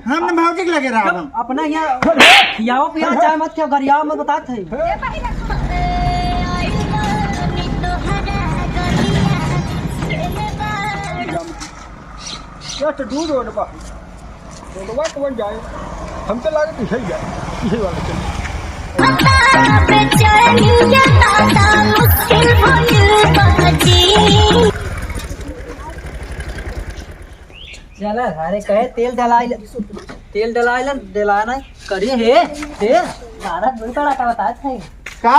हम न भौजी के लगे रहा अपना यहाँ खियाओ पियाओ चाय मत खाओ गरियाओ मत बतात है। तो दूर रोड पर रोडवा तो बन जाए हम तो लागे पीछे ही जाए पीछे वाले चल चल अरे कहे तेल डलाना करिए हे मारा दूर का बता थे का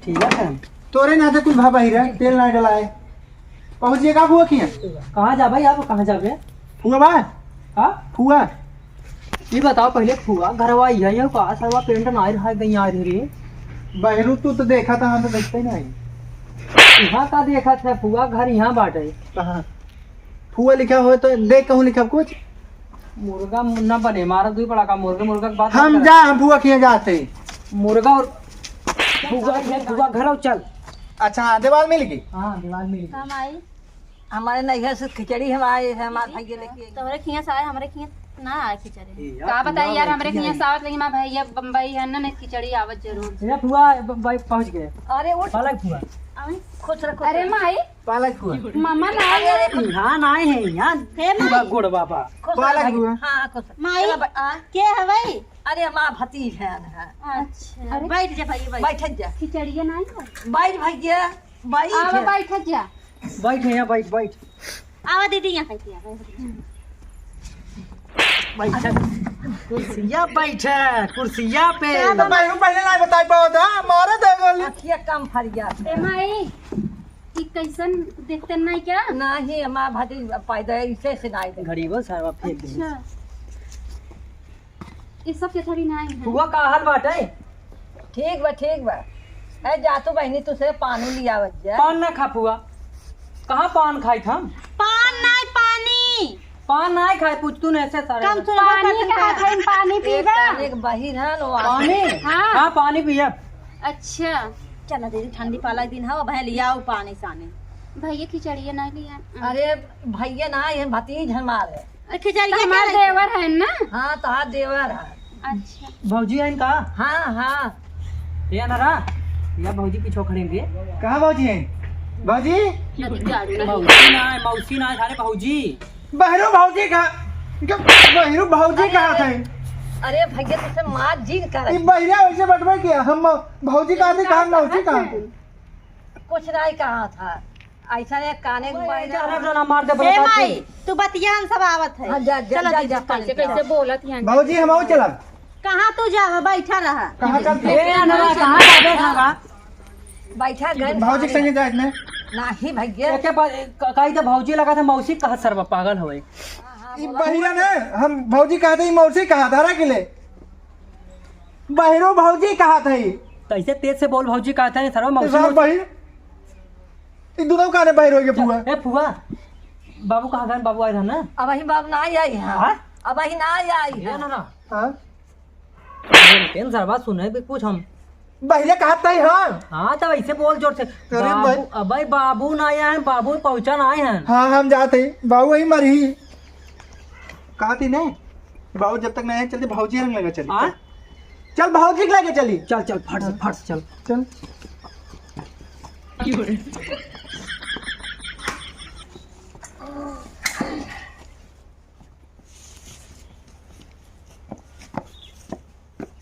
ठीक है तोरे ना तो कुछ भाबा ही रहा तेल ना डलाए पहुंचिए का हुआ किया कहाँ जा भाई आप कहाँ जाओगे फुआ बा हाँ फुआ ये बताओ पहले फुआ घरवा यही का सरवा पेंट ना रहा गई आ रही बहरू तू तो देखा था हम तो देखते ही नहीं यहाँ का देखा था फुआ घर यहाँ बाटे कहाँ फुआ लिखा हो तो देख कहूँ लिखा कुछ मुर्गा मुन्ना बने मारा दू पड़ा का मुर्गा की बात हम जा हम फुआ किए जाते मुर्गा और फुआ घर आओ चल अच्छा दीवार मिल गई हाँ दीवार में हम आई हमारे नैहर से खिचड़ी हम आए हैं हमारे भाई लेके तुम्हारे खिया से आए हमारे खिया ना आए खिचड़ी का बताइए यार हमारे खिया से आवत लेकिन मां भैया बम्बई है ना खिचड़ी आवत जरूर ये फुआ भाई पहुंच गए अरे उठ पालक फुआ खुश रखो अरे माई पालक फुआ मामा ना आए यहाँ ना आए हैं यहाँ हे माई गोड़ बाबा पालक हुआ। हाँ खुश माई के हवाई अरे माँ भतीज है अच्छा बैठ जा भाई बैठ जा खिचड़ी ना आई बैठ भैया आवा बैठ बैठ जा बैठ यहाँ बैठ आवा दीदी यहाँ खाती है कुर्सिया बैठ कुर्सिया पे तो बहरू पहले ना बताई पाओ था मारे दे गोली अखिया कम फरिया ए माई ई कैसन देखते नहीं क्या नहीं हमारा भतीज पैदा ऐसे से नहीं दे गरीबो सारा फेंक दे अच्छा ये सब खिचड़ी ना आई है फुआ का हाल बाटे ठीक बा ए जातू बहनी तुझसे पानी लिया बच्चा पान ना खा फुआ कहाँ पान खाई था पान नहीं पानी पान ना खाए पूछ तू ऐसे सारे कम सुन पानी का खाई पानी पीबा एक बहिर है नो पानी हाँ। हाँ पानी पिया अच्छा चला दीदी ठंडी पाला दिन है भैया लिया पानी साने भैया खिचड़ी नहीं लिया अरे भैया ना ये भतीज हमारे खिचड़ी हमारे देवर है ना हाँ तो हाँ देवर है अच्छा भौजी है इनका हाँ ये ना रहा या भौजी पीछे खड़ेंगे कहाँ भौजी है भौजी मौसी ना सारे भौजी बहरू भौजी का बहरू भौजी कहाँ थे अरे भैया तुझसे माँ जीन कर ये बहिरा वैसे बटवा किया हम भौजी कहाँ थे कहाँ मौसी कहाँ थे कुछ नहीं कहा था ऐसा ने काने मार दे हे माई तू बतिया हम सब आवत है हाँ, जा कैसे कैसे बोलत यहाँ भौजी हम आओ चला कहाँ तू जा बैठा रहा कहाँ चलते कहाँ जाबे खागा बैठा गए भौजी के संगे जाए में नहीं भैया कहीं तो भौजी लगा था मौसी कहा सर पागल हो ये बहिरा ने हम भौजी कहा थे मौसी कहा था रख ले बहिरो भौजी कहा थे कैसे तेज से बोल भौजी कहा था सर मौसी बहिर ये दोनों कहा बहिर हो गए फुआ ए फुआ बाबू कहाँ गए बाबू आए थे ना अब वही बाप ना आई है हाँ? अब वही ना आई है ना हाँ सर बात सुने भी कुछ हम बहिरा कहा थे हाँ हाँ तो ऐसे बोल जोर से भाई बाबू ना आए हैं बाबू पहुंचा ना आए हैं हाँ हम जाते बाबू वही मरी कहा थी नहीं बाबू जब तक नहीं आए चलते भौजी रंग लगा चली चल भौजी के लगे चली चल फट चल चल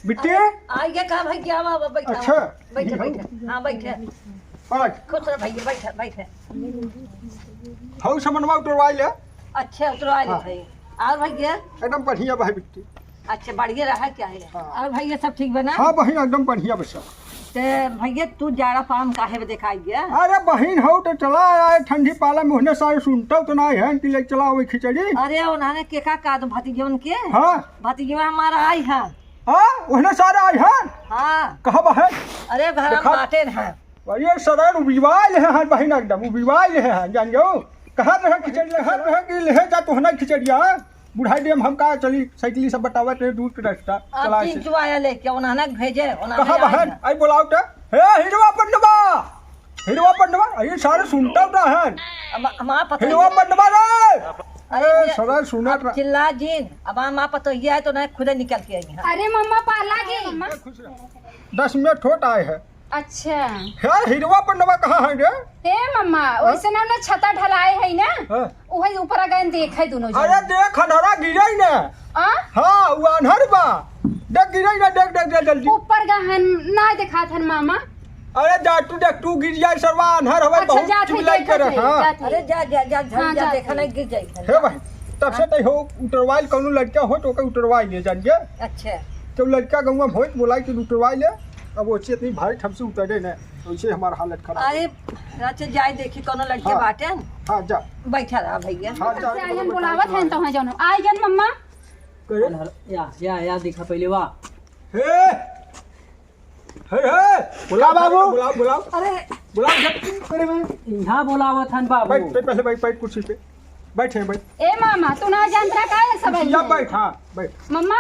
बिट्टे आई क्या कहा भैया बैठा अच्छा बैठे हाँ बैठे हट खुश रह भैया बैठे हाउ समनवा उतरवाई ले अच्छा उतरवा ले भाई और भैया एकदम बढ़िया भाई बिट्टी अच्छा बढ़िया रहा क्या है और भैया सब ठीक बना हाँ बहन एकदम बढ़िया बस ते भैया तू जाड़ा पाम काहे में दिखाई गया अरे बहन हो तो चला आए ठंडी पाला में होने सारे सुनता तो नहीं है कि ले चला वही खिचड़ी अरे उन्होंने के का तो भतीजन के हाँ भतीजवा हमारा आई है हाँ होने सारे आए हैं हाँ कहा बहन अरे घर देखा- बाटे है ये सरण उबिवाल है बहन एकदम उबिवाल है जान जाओ कहा रहे खिचड़ी रहे कि ले जा तो होना खिचड़िया बुढ़ाई डेम हम कहा चली साइकिल सब बतावा थे दूर के रास्ता चला अब तीन चुआया लेके उन्होंने भेजे कहा बहन आई बुलाओ तो हे हिरवा पंडवा अरे सारे सुनता ना है हमारा पता हिरवा पंडवा रे अरे सदा सुना अब चिल्ला जीन अब माँ पतो ये है तो नहीं खुद निकल के आई है। अरे मम्मा पाला गे 10 मिनट होट आए है अच्छा यार हिरवा पंडवा कहाँ है रे? हे मम्मा वैसे ना छता ढलाए है ना हाँ। वही ऊपर गए देखे दोनों जन अरे देख अंधारा गिरे ने। आ हाँ वो अनहर बा देख गिरे ना देख देख देख जल्दी। ऊपर गहन ना देखा था मामा अरे जा तू देख तू गिर जाए सरवा अनहर हवे अच्छा बहुत जात है चिल्लाई देखा करे। हाँ जात अरे है जा जा जा हाँ, जा जा, देखा जा। नहीं गिर जाई। हे भाई तब से तई हो उतरवाइल कौनो लड़का हो तो ओके उतरवाई ले जान के अच्छा तो लड़का गंगा भोज बोलाई कि उतरवाई ले। अब ओसे इतनी भारी ठप से उतरे ने वैसे हमारा हालत खराब। अरे अच्छा जाए देखी कोनो लड़के हाँ। बाटे न। हाँ जा बैठा रहा भैया। हाँ जा से आयन बुलावत है तो है जनो आई जन मम्मा करे या देखा पहले वाह हे हे बुला बाबू बुलाओ बुलाओ अरे बुलाओ जब अरे भाई यहाँ बोलावत हन बाबू बैठ बैठ पहले बैठ कुर्सी पे बैठे बैठ ए मामा तू ना जंत्रा का है सब या बैठ हाँ बैठ मम्मा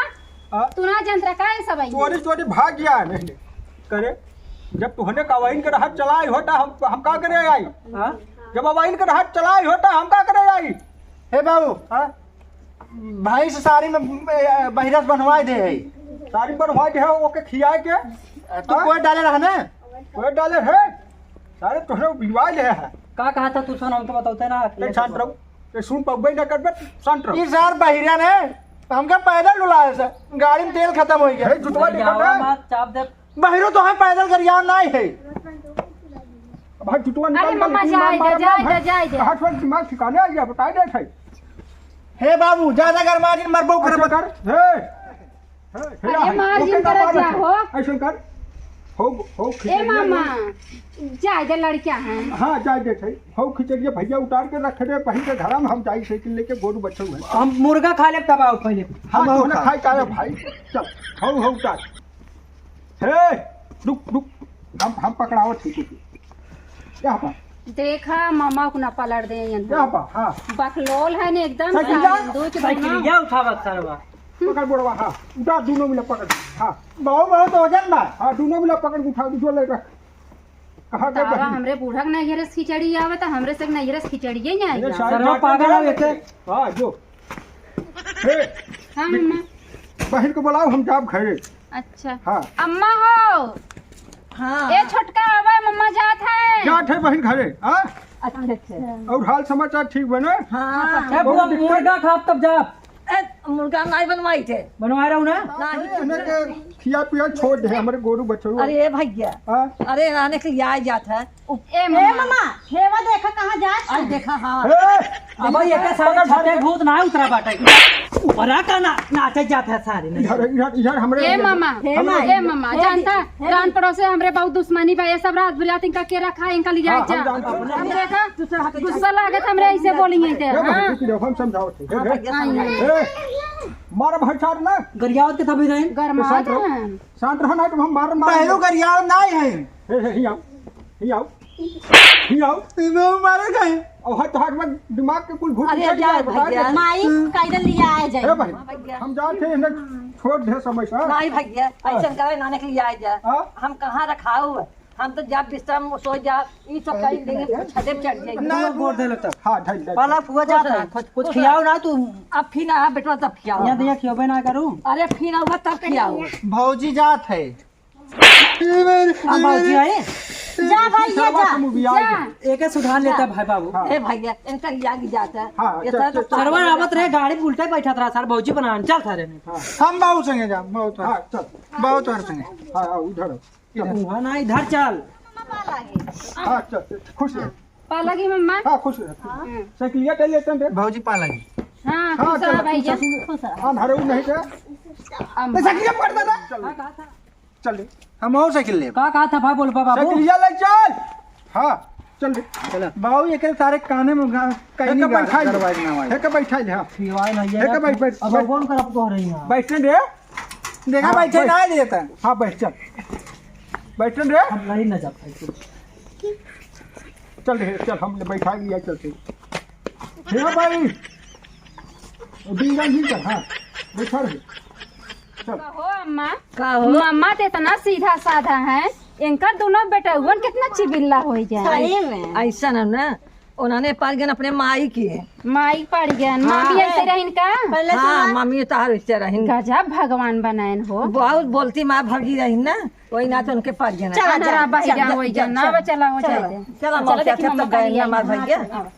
हाँ तू ना जंत्रा का है सब चोरी चोरी भाग गया नहीं करे जब तुहने कवाइन के हाथ चलाई होता हम का करे आई। हाँ जब अवाइन के हाथ चलाई होता हम का करे आई। हे बाबू हाँ भाई से साड़ी में बहिरस बनवाए दे है सारी पर हुआ है ओके खियाए के तू कोई डाले रहा ना कोई डाले है सारे तुहने बिगवाई ले है। का कहा था तू सुन हमको बताते ना एक शांत रहो ये सुन पब्बे ना कर शांत रहो। इस यार बहिरन है हमका पैदल लुलाए से गाड़ी में तेल खत्म हो गया हे जुटवा निकल जावा है मत चाप दे बहिरो तो हम पैदल करिया नहीं है भाई जुटवा अरे निकल मम्मा जाए दे हाथ पर दिमाग ठिकाने आ गया बताई दे छै। हे बाबू ज्यादा गरमाजी मरबो कर कर हे हे अरे मार्जिन कर जा हो ऐसे कर हो ए मामा जाए दे लड़कियां हैं हाँ जाए दे छै हो खिचड़िया भैया उतार के रख दे पही के घर में हम जाई साइकिल लेके गोरू बच्चो है। हम मुर्गा खा ले तब आओ पहले हाँ हम तूने खाई का भाई चल हो उतार हे रुक रुक हम पकड़ाओ ठीक है यहाँ पर देखा मामा को ना पलट दे यहाँ पर हाँ बकलोल है ने एकदम साइकिल जा। दूध साइकिल या उठावत सरवा पकड़ बोड़वा हाँ उतार दोनों मिला पकड़ हाँ बहुत वजन बा हाँ दोनों मिला पकड़ उठा जो ले रख कहाँ गए तावा बहन हमरे बूढ़ा के नहीं रस खिचड़ी आवत हमरे से नहीं रस खिचड़ी ही नहीं ये आई सारे सरवा जाके पागल है दे। वेके हाँ जो हे हां मम्मा बहन को बुलाओ हम जाब खड़े। अच्छा हाँ अम्मा हो हाँ ए छोटका आवे मम्मा जात है क्या थे बहन खड़े हाँ अच्छा अच्छा और हाल समाचार ठीक बने हाँ ए बुआ मुर्गा खाब तब जा ए, मुर्गा नहीं बनवाई थे बनवा रहा हूं ना नहीं इन्हें के खिया पिया छोड़ दे हमारे गोरू बच्चों अरे ए भैया हाँ अरे रहने के लिए आ जाता है ए मम्मा हेवा देखा कहाँ जा अरे देखा हाँ हे अब ये के सारे छते भूत ना उतरा बाटे ऊपर का ना नाचे जाते हैं सारे नहीं इधर इधर इधर हमारे ए मामा ए मामा जानता रान पड़ोस से हमरे बहुत दुश्मनी बा ये सब रात बिरात इनका के रखा इनका ले जाए हाँ, जा हम जानते हैं। हम देखा गुस्सा लागत हमरे ऐसे बोलेंगे ते हे हां बहन देखो हम समझाओ थे हाँ, भैया समझाइए। हे मार भाई छाड़ ना गरियावत के तभी रहे गरमात रहो। हैं शांत रहो ना तो हम मार बहिरो करिया नहीं है हे ही आओ ही आओ ही आओ वो मारे गए और हाथ हाथ में दिमाग के कुल घुस अरे चढ़ जा गया, बता भैया दे। माई कायदे लिए आ जाए हे भाई हम जाते हैं छोड़ दे समय से नहीं भैया ऐसा करे नाने के लिए आ जाए हाँ? हम कहाँ रखा हुआ हम तो जब बिस्तर में सो जा ये सब कर देंगे छते पे चढ़ जाएंगे बोल दे लगता हाँ ढल ढल पाला फुआ जाता है कुछ खिलाओ ना तू अब फिर आ बेटवा तब खियाओ यहाँ दिया खियोबे ना करूं अरे फिर आऊंगा तब खियाओ भौजी जात है अब बाबूजी आए जा भैया जा एक सुधार लेता भाई बाबू ए भैया इनका आगे जाता है हाँ, ये तरह चल, तो सरवर आवत रहे गाड़ी उल्टा बैठा था सर भौजी बनान चल थारे ने हम बहुत संगे जा बहुत हाँ चल बहुत और संगे हाँ हाँ उधर वहाँ ना इधर चल हाँ चल खुश रह पाला की मम्मा हाँ खुश रह साइकिलिया ले लेते हैं भौजी पा लगी हां हाँ खुश रह भैया हाँ धरे नहीं थे अम्मा साइकिल पकड़ दादा चल दे हम और साइकिल ले का कहा था भाई बोल बाबू साइकिलिया ले चल हाँ चल दे चलो बाबू एक सारे काने में कहीं नहीं बैठा दरवाज ना आवाज है बैठा ले हाँ खिवाए ना ये एक बैठ बैठ अब कौन कर अब कह रही है बैठने दे देखा हाँ, बैठे बैठ। ना देता हाँ बैठ चल बैठने दे हम नहीं न जा पाए चल रहे चल हम बैठा लिया चलते हे भाई दिन चल हाँ बैठा रहे हो अम्मा का हो मम्मा तो इतना सीधा साधा है इनका दोनों बेटा हुआ कितना चिबिल्ला हो जाए ऐसा ना उन्होंने पड़ गए अपने माई की। माई पड़ गया माँ भी ऐसे रहीन का हाँ मम्मी तार उससे रही। गजब भगवान बनायन हो। बहुत बोलती माँ भगी रही ना, वही ना तो उनके पड़ गए। चला बहिरा हो चला हो जाए चलो मौसी तो गए हमारे भैया।